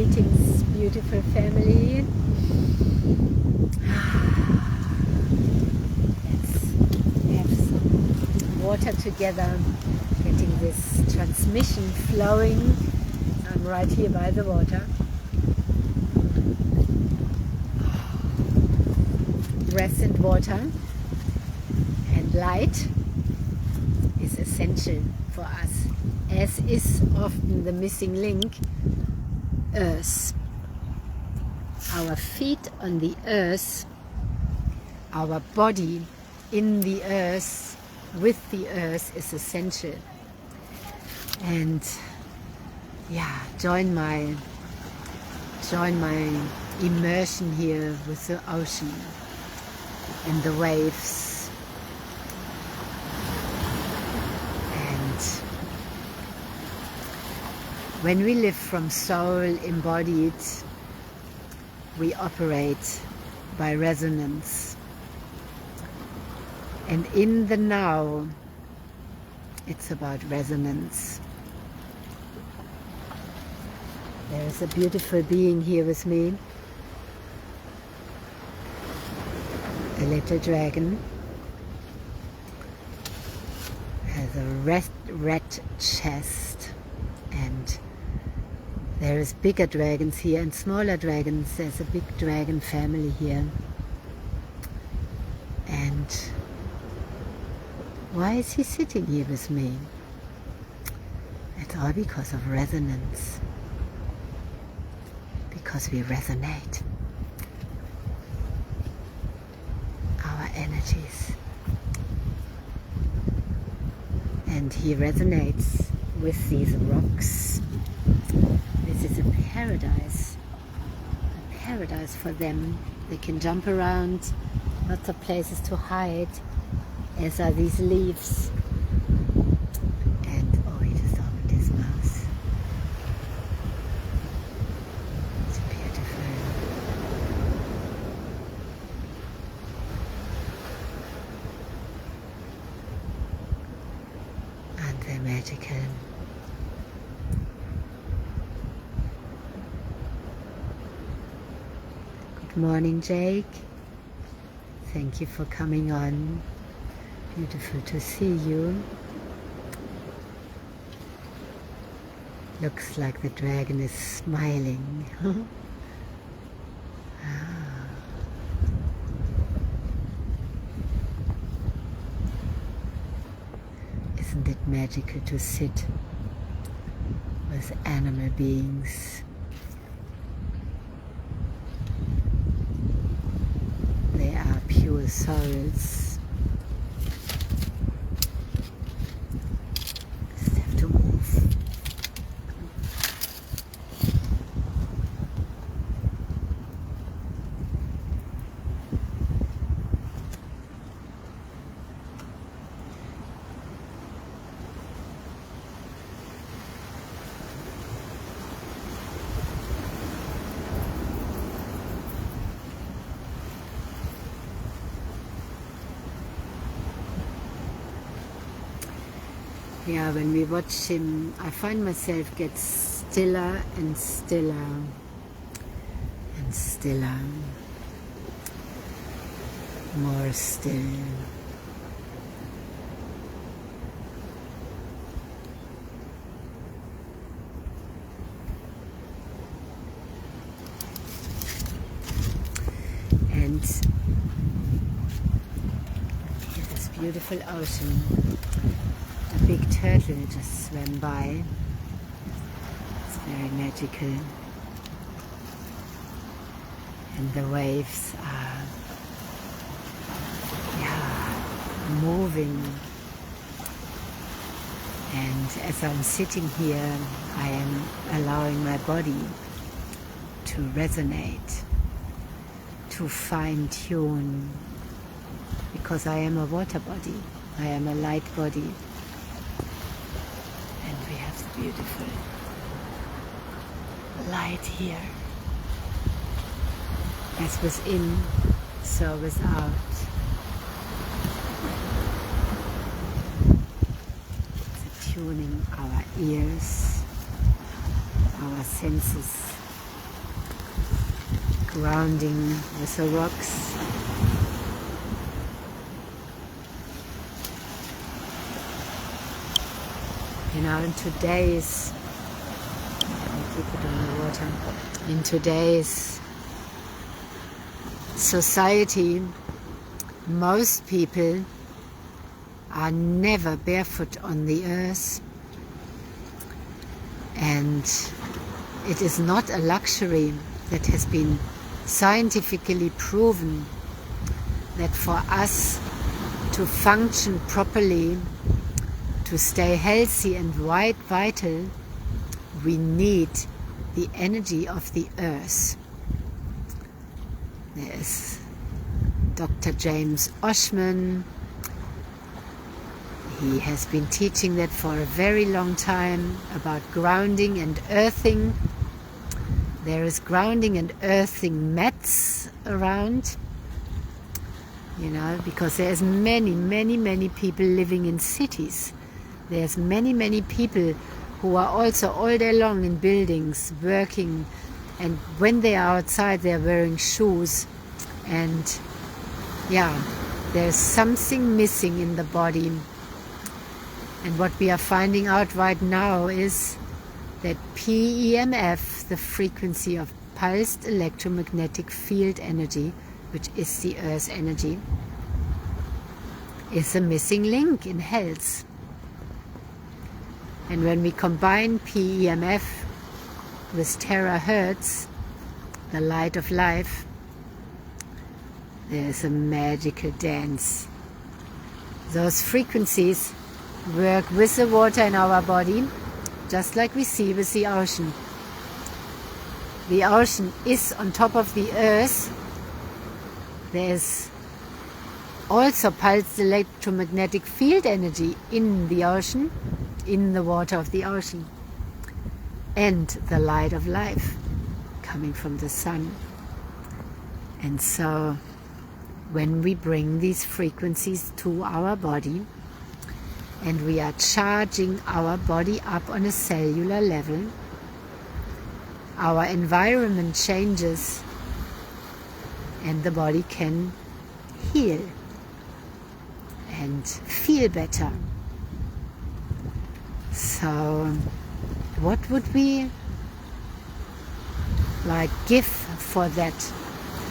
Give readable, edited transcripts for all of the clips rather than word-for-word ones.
Greetings, beautiful family. Let's have some water together, getting this transmission flowing. I'm right here by the water. Breath and water and light is essential for us, as is often the missing link. Earth. Our feet on the earth, our body in the earth, with the earth is essential. And yeah, join my immersion here with the ocean and the waves. And when we live from soul embodied, we operate by resonance. And in the now, it's about resonance. There is a beautiful being here with me, a little dragon, has a red chest, and there is bigger dragons here and smaller dragons. There's a big dragon family here. And why is he sitting here with me? It's all because of resonance. Because we resonate. Our energies. And he resonates with these rocks. This is a paradise for them. They can jump around, lots of places to hide, as are these leaves. And oh, he just opened his mouth. It's beautiful. Aren't they magical? Good morning, Jake. Thank you for coming on. Beautiful to see you. Looks like the dragon is smiling. Isn't it magical to sit with animal beings? They are pure souls. Just have to move. Yeah, when we watch him, I find myself get stiller and stiller and stiller, more still. And here's this beautiful ocean. A big turtle just swam by. It's very magical. And the waves are, moving. And as I'm sitting here, I am allowing my body to resonate, to fine-tune, because I am a water body, I am a light body. And we have the beautiful light here. As within, so without. It's tuning our ears, our senses, grounding with the rocks. You know, in today's, let me keep it on the water, in today's society, most people are never barefoot on the earth, and it is not a luxury. That has been scientifically proven that for us to function properly, to stay healthy and vital, we need the energy of the earth. There's Dr. James Oshman. He has been teaching that for a very long time, about grounding and earthing. There is grounding and earthing mats around, you know, because there's many people living in cities. There's many people who are also all day long in buildings working, and when they are outside they're wearing shoes, and yeah, there's something missing in the body. And what we are finding out right now is that PEMF, the frequency of pulsed electromagnetic field energy, which is the Earth's energy, is a missing link in health. And when we combine PEMF with Tera Hertz, the light of life, there's a magical dance. Those frequencies work with the water in our body, just like we see with the ocean. The ocean is on top of the earth. There's also pulsed electromagnetic field energy in the ocean, in the water of the ocean, and the light of life coming from the sun. And so when we bring these frequencies to our body, and we are charging our body up on a cellular level, our environment changes and the body can heal and feel better. So what would we like give for that?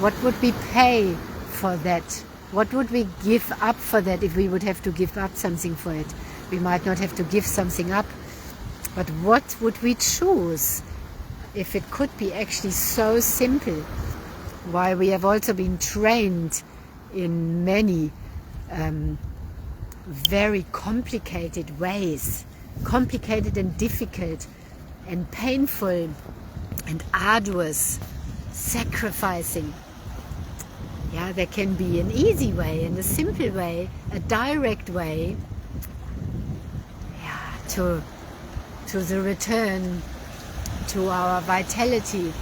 What would we pay for that? What would we give up for that if we would have to give up something for it? We might not have to give something up, but what would we choose if it could be actually so simple? Why we have also been trained in many very complicated ways, complicated and difficult and painful and arduous, sacrificing. Yeah, there can be an easy way and a simple way, a direct way, yeah, to the return to our vitality,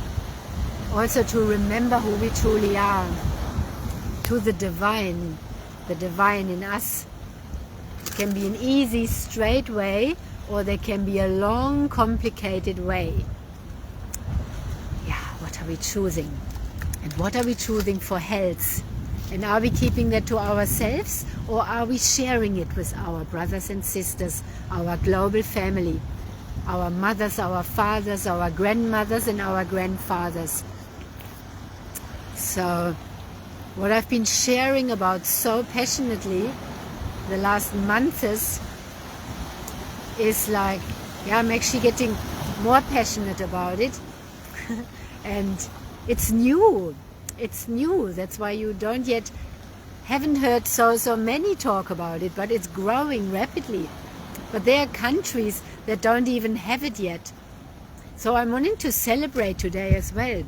also to remember who we truly are, to the divine in us. It can be an easy, straight way, or there can be a long, complicated way. Yeah, what are we choosing? And what are we choosing for health? And are we keeping that to ourselves, or are we sharing it with our brothers and sisters, our global family, our mothers, our fathers, our grandmothers and our grandfathers? So what I've been sharing about so passionately the last months is like, yeah, I'm actually getting more passionate about it. And it's new. It's new. That's why you haven't heard so many talk about it, but it's growing rapidly. But there are countries that don't even have it yet. So I'm wanting to celebrate today as well,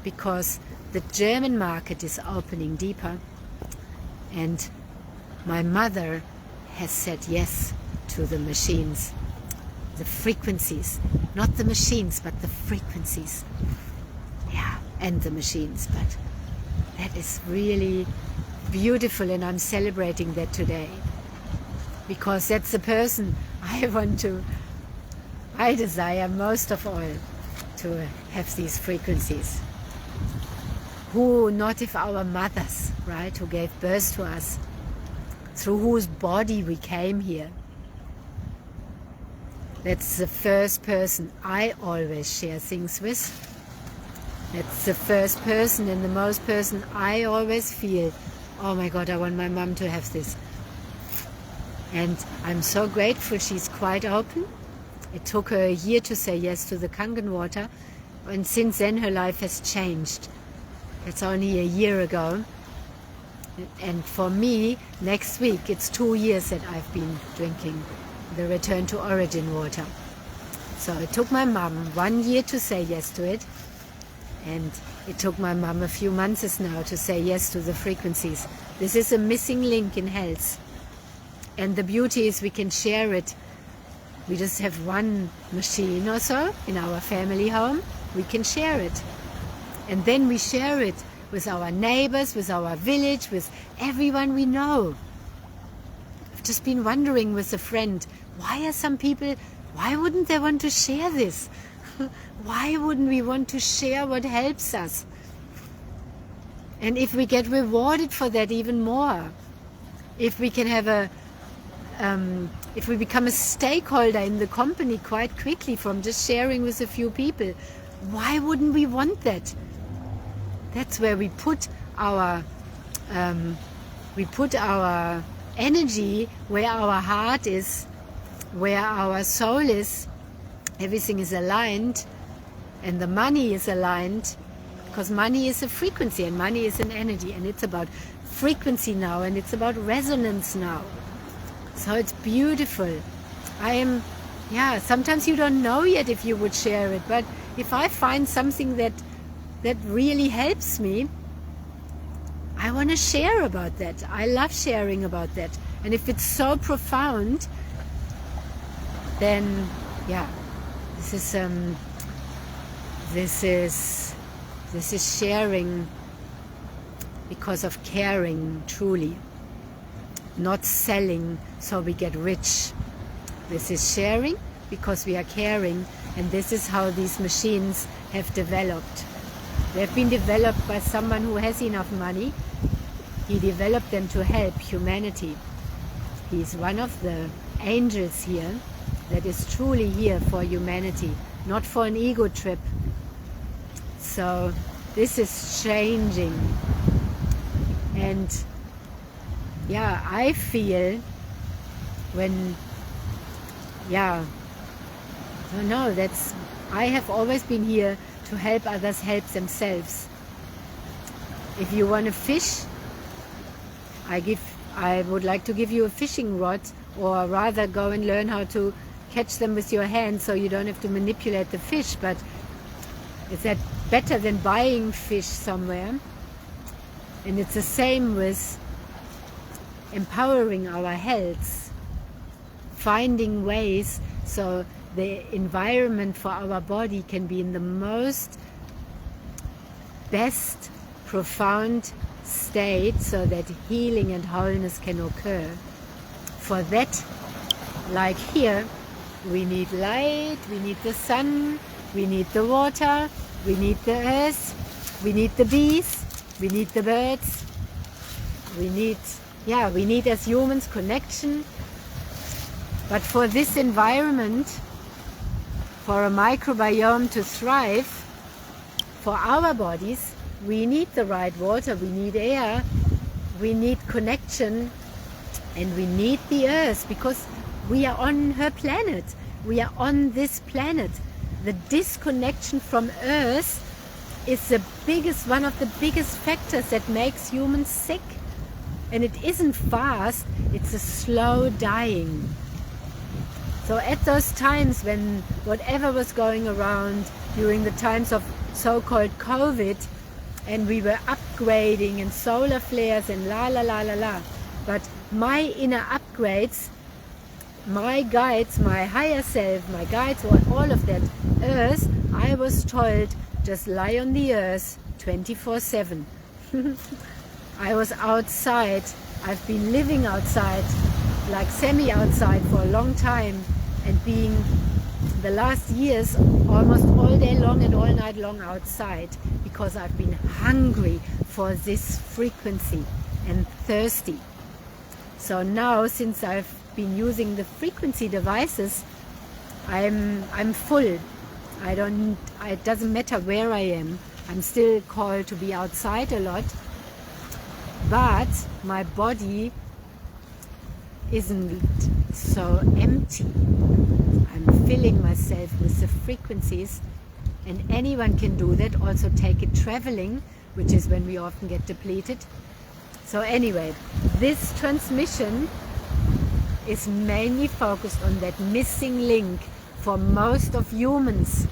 because the German market is opening deeper, and my mother has said yes to the machines, the frequencies, not the machines, but the frequencies. Yeah, and the machines, but that is really beautiful, and I'm celebrating that today, because that's the person I desire most of all to have these frequencies. who, not if our mothers, right, who gave birth to us, through whose body we came here. That's the first person I always share things with. That's the first person and the most person I always feel, oh my God, I want my mom to have this. And I'm so grateful she's quite open. It took her a year to say yes to the Kangen water, and since then her life has changed. It's only a year ago. And for me, next week, it's 2 years that I've been drinking the return to origin water. So it took my mom 1 year to say yes to it. And it took my mom a few months now to say yes to the frequencies. This is a missing link in health. And the beauty is we can share it. We just have one machine or so in our family home. We can share it. And then we share it with our neighbors, with our village, with everyone we know. I've just been wondering with a friend, why are some people, why wouldn't they want to share this? Why wouldn't we want to share what helps us? And if we get rewarded for that even more, if we can have if we become a stakeholder in the company quite quickly from just sharing with a few people, why wouldn't we want that? That's where we put our energy, where our heart is, where our soul is. Everything is aligned, and the money is aligned, because money is a frequency and money is an energy, and it's about frequency now, and it's about resonance now. So it's beautiful. Sometimes you don't know yet if you would share it, but if I find something that really helps me, I want to share about that. I love sharing about that. And if it's so profound, then this is sharing because of caring truly, not selling so we get rich. This is sharing because we are caring, and this is how these machines have developed. They have been developed by someone who has enough money. He developed them to help humanity. He's one of the angels here that is truly here for humanity, not for an ego trip. So this is changing. And I feel when, I have always been here to help others help themselves. If you want to fish, I would like to give you a fishing rod, or rather go and learn how to catch them with your hands so you don't have to manipulate the fish. But is that better than buying fish somewhere? And it's the same with empowering our health, finding ways so the environment for our body can be in the most best profound state, so that healing and wholeness can occur. For that, like here, we need light, we need the sun, we need the water, we need the earth, we need the bees, we need the birds, we need as humans connection. But for this environment, for a microbiome to thrive, for our bodies, we need the right water, we need air, we need connection, and we need the earth, because we are on her planet. We are on this planet. The disconnection from earth is one of the biggest factors that makes humans sick. And it isn't fast, it's a slow dying. So at those times when whatever was going around during the times of so-called COVID, and we were upgrading and solar flares and but my inner upgrades, my guides, my higher self, my guides, all of that earth, I was told, just lie on the earth 24/7. I was outside. I've been living outside, like semi-outside for a long time, and being the last years almost all day long and all night long outside, because I've been hungry for this frequency and thirsty. So now, since I've been using the frequency devices, I'm full. It doesn't matter where I am. I'm still called to be outside a lot, but my body isn't so empty. I'm filling myself with the frequencies, and anyone can do that. Also take it traveling, which is when we often get depleted. So anyway, this transmission is mainly focused on that missing link for most of humans.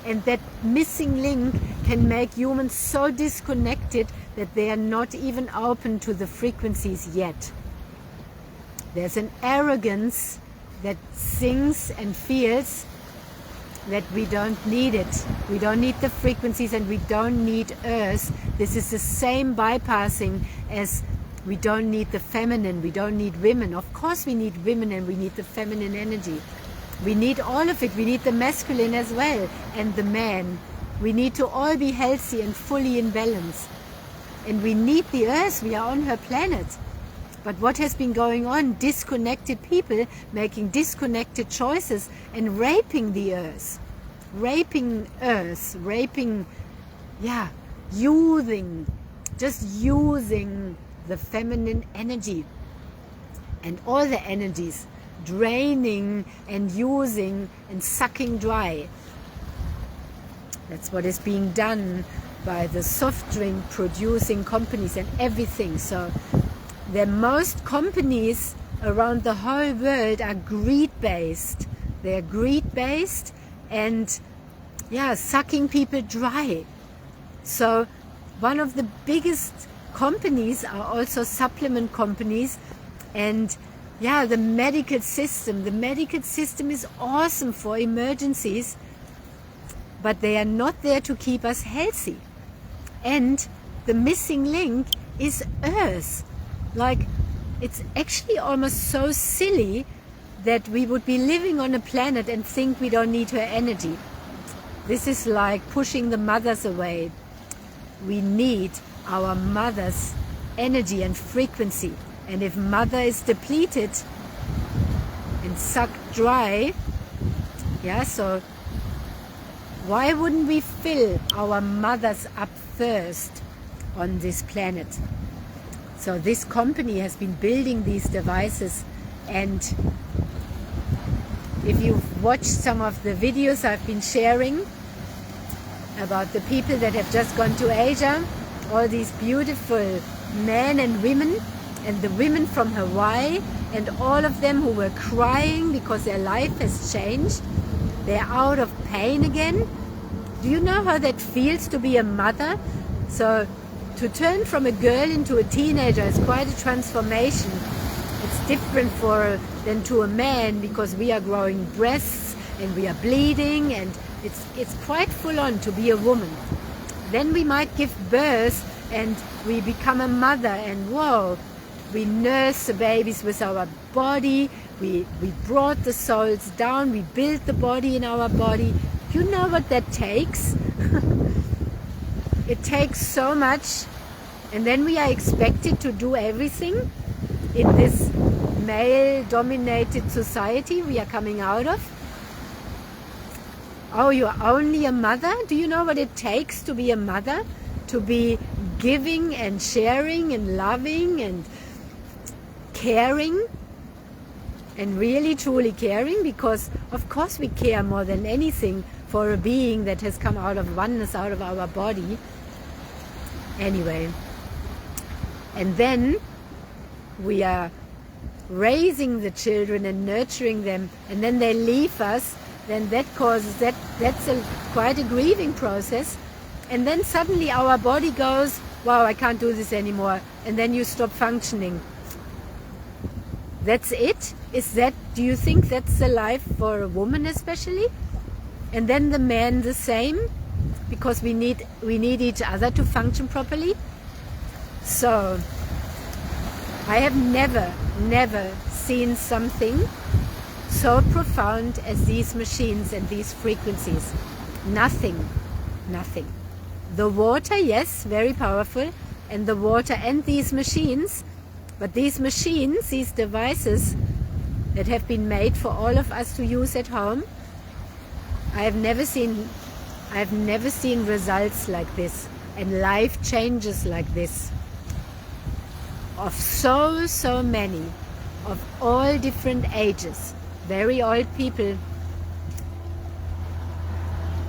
And that missing link can make humans so disconnected that they are not even open to the frequencies yet. There's an arrogance that thinks and feels that we don't need it. We don't need the frequencies, and we don't need Earth. This is the same bypassing as we don't need the feminine, we don't need women. Of course we need women and we need the feminine energy. We need all of it. We need the masculine as well, and the man. We need to all be healthy and fully in balance. And we need the Earth. We are on her planet. But what has been going on? Disconnected people making disconnected choices and raping the Earth. Raping Earth. Raping, using the feminine energy and all the energies, draining and using and sucking dry. That's what is being done by the soft drink producing companies and everything. So the most companies around the whole world are greed-based. They're greed-based and sucking people dry. So one of the biggest companies are also supplement companies, and the medical system. The medical system is awesome for emergencies, but they are not there to keep us healthy. And the missing link is Earth. Like, it's actually almost so silly that we would be living on a planet and think we don't need her energy. This is like pushing the mothers away. We need our mother's energy and frequency. And if mother is depleted and sucked dry, so why wouldn't we fill our mothers up first on this planet? So this company has been building these devices, and if you've watched some of the videos I've been sharing about the people that have just gone to Asia, all these beautiful men and women, and the women from Hawaii, and all of them who were crying because their life has changed. They're out of pain again. Do you know how that feels to be a mother? So to turn from a girl into a teenager is quite a transformation. It's different than to a man, because we are growing breasts and we are bleeding, and it's quite full on to be a woman. Then we might give birth and we become a mother, and whoa, we nurse the babies with our body, we brought the souls down, we built the body in our body. You know what that takes? It takes so much, and then we are expected to do everything in this male-dominated society we are coming out of. Oh, you're only a mother? Do you know what it takes to be a mother? To be giving and sharing and loving and caring, and really truly caring, because of course we care more than anything for a being that has come out of oneness, out of our body. Anyway, and then we are raising the children and nurturing them, and then they leave us. Then that causes that's quite a grieving process. And then suddenly our body goes, wow, I can't do this anymore, and then you stop functioning. That's it? Do you think that's the life for a woman especially? And then the man the same, because we need each other to function properly. So I have never seen something so profound as these machines and these frequencies. Nothing. The water, yes, very powerful, and the water and these machines, but these machines, these devices that have been made for all of us to use at home, I've never seen results like this and life changes like this of so many, of all different ages, very old people,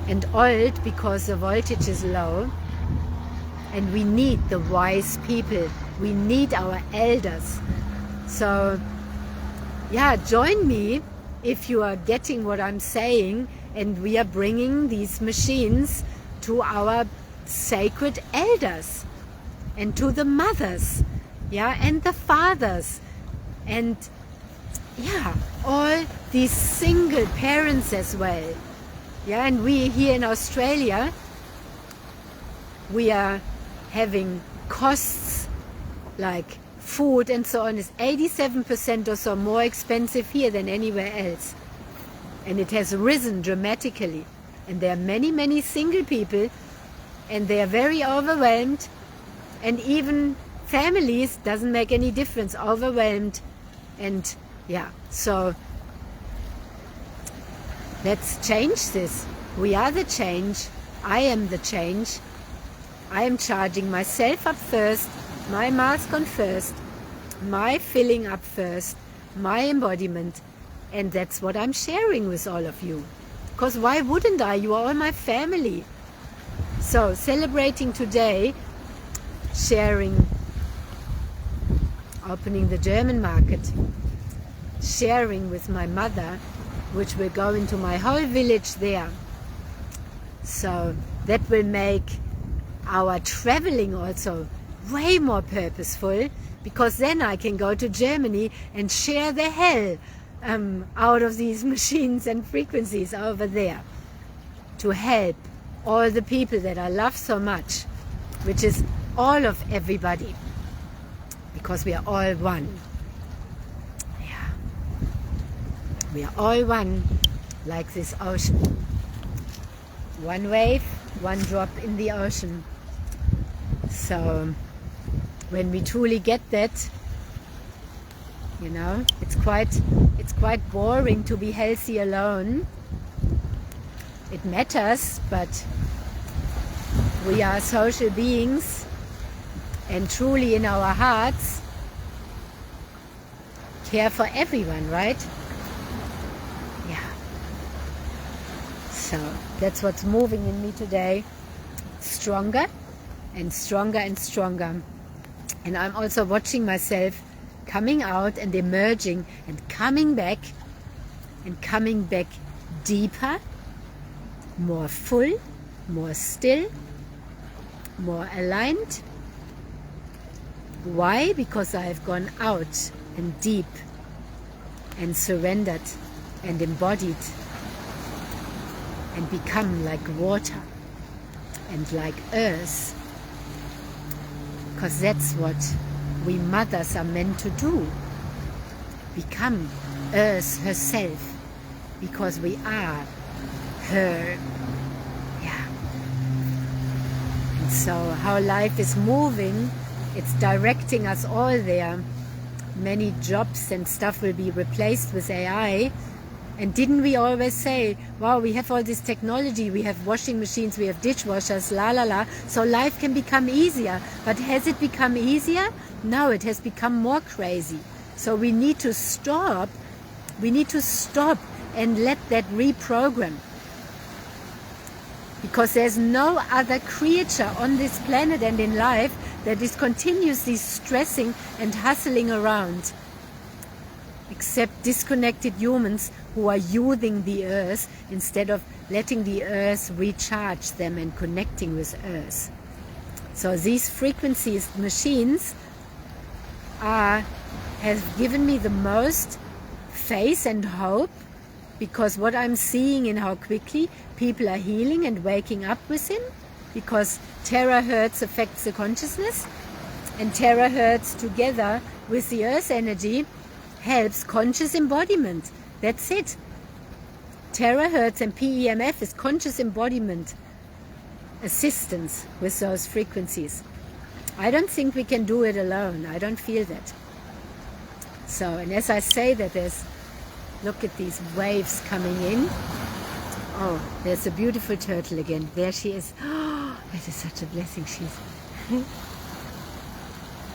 and old because the voltage is low, and we need the wise people, we need our elders. So yeah, join me if you are getting what I'm saying, and we are bringing these machines to our sacred elders and to the mothers, yeah, and the fathers, and yeah, all these single parents as well. Yeah, and we here in Australia, we are having costs like food and so on is 87% or so more expensive here than anywhere else. And it has risen dramatically. And there are many single people, and they are very overwhelmed, and even families, doesn't make any difference, overwhelmed. And yeah, so let's change this. We are the change. I am the change. I am charging myself up first, my mask on first, my filling up first, my embodiment, and that's what I'm sharing with all of you. Because why wouldn't I? You are all my family. So celebrating today, sharing, opening the German market, sharing with my mother, which will go into my whole village there. So that will make our traveling also way more purposeful, because then I can go to Germany and share the hell out of these machines and frequencies over there to help all the people that I love so much, which is all of everybody, because we are all one. Yeah, we are all one, like this ocean. One wave, one drop in the ocean. So when we truly get that, you know, it's quite boring to be healthy alone. It matters, but we are social beings, and truly in our hearts care for everyone, right? Yeah. So that's what's moving in me today. Stronger and stronger and stronger. And I'm also watching myself coming out and emerging and coming back deeper, more full, more still, more aligned. Why? Because I have gone out and deep and surrendered and embodied and become like water and like earth, because that's what we mothers are meant to do, become earth herself, because we are her. Yeah. And so how life is moving, it's directing us all there. Many jobs and stuff will be replaced with AI. And didn't we always say, wow, we have all this technology, we have washing machines, we have dishwashers, so life can become easier. But has it become easier? No, it has become more crazy. So we need to stop. We need to stop and let that reprogram. Because there's no other creature on this planet and in life that is continuously stressing and hustling around, except disconnected humans who are using the earth instead of letting the earth recharge them and connecting with earth. So these frequencies, machines, have given me the most faith and hope, because what I'm seeing in how quickly people are healing and waking up within, because Tera Hertz affects the consciousness, and Tera Hertz together with the earth energy helps conscious embodiment. That's it. Tera, Hertz and PEMF is conscious embodiment assistance with those frequencies. I don't think we can do it alone. I don't feel that. So, and as I say that, look at these waves coming in. Oh, there's a beautiful turtle again. There she is. Oh, it is such a blessing.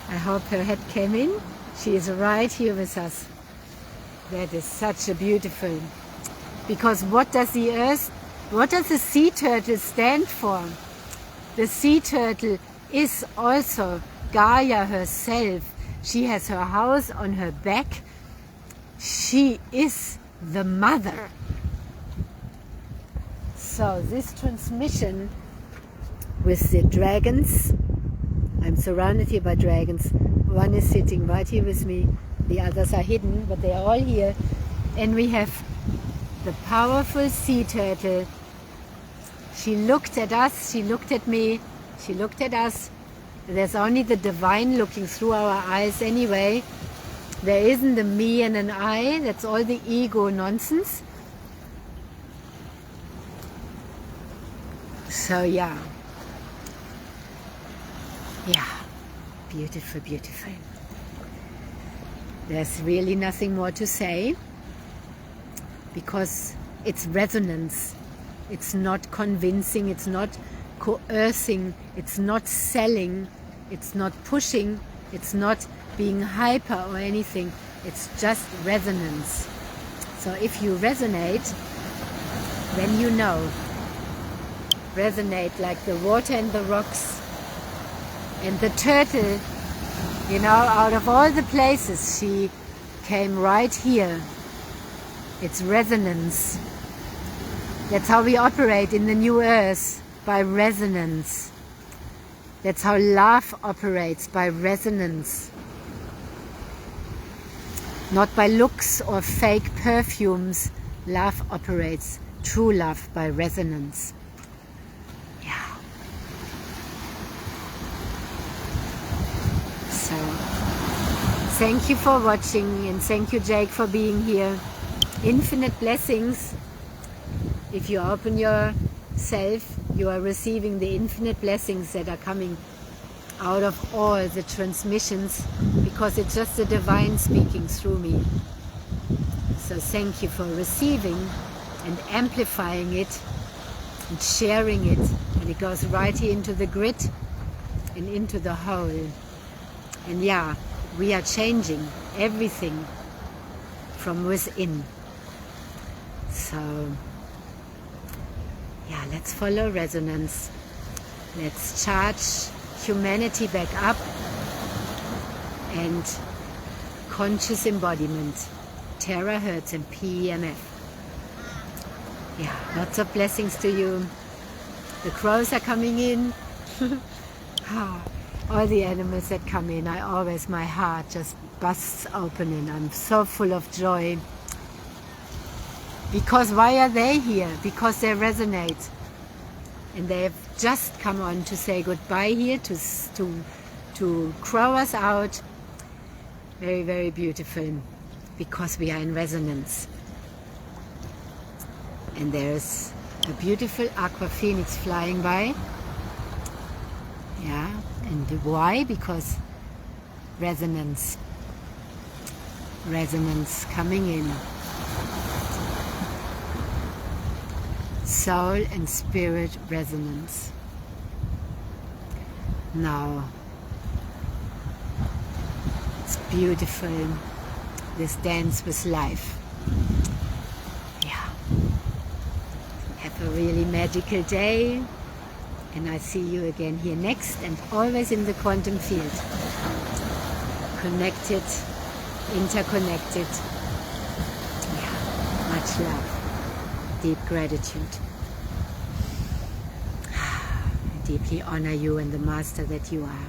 I hope her head came in. She is right here with us. That is such a beautiful. Because what does the sea turtle stand for? The sea turtle is also Gaia herself. She has her house on her back. She is the mother. So this transmission with the dragons, I'm surrounded here by dragons. One is sitting right here with me. The others are hidden, but they are all here. And we have the powerful sea turtle. She looked at us, she looked at me, she looked at us. There's only the divine looking through our eyes anyway. There isn't a me and an I. That's all the ego nonsense. So yeah. Yeah. Beautiful, beautiful. There's really nothing more to say, because it's resonance. It's not convincing, it's not coercing, it's not selling, it's not pushing, it's not being hyper or anything. It's just resonance. So if you resonate, then you know. Resonate like the water and the rocks. And the turtle, you know, out of all the places, she came right here. It's resonance. That's how we operate in the new earth, by resonance. That's how love operates, by resonance. Not by looks or fake perfumes. Love operates, true love, by resonance. Yeah. So, thank you for watching, and thank you, Jake, for being here. Infinite blessings. If you open yourself, you are receiving the infinite blessings that are coming out of all the transmissions, because it's just the divine speaking through me. So thank you for receiving and amplifying it and sharing it. And it goes right here into the grid and into the whole. And yeah, we are changing everything from within. So yeah, let's follow resonance. Let's charge humanity back up, and conscious embodiment, Tera, Hertz and PEMF. Yeah, lots of blessings to you. The crows are coming in. All the animals that come in, my heart just busts open and I'm so full of joy. Because why are they here? Because they resonate. And they have just come on to say goodbye here, to crow us out. Very, very beautiful. Because we are in resonance. And there's a beautiful aqua phoenix flying by. Yeah, and why? Because resonance. Resonance coming in. Soul and spirit resonance. Now, it's beautiful, this dance with life. Yeah. Have a really magical day, and I see you again here next, and always in the quantum field. Connected, interconnected. Yeah. Much love. Deep gratitude. I deeply honor you and the master that you are.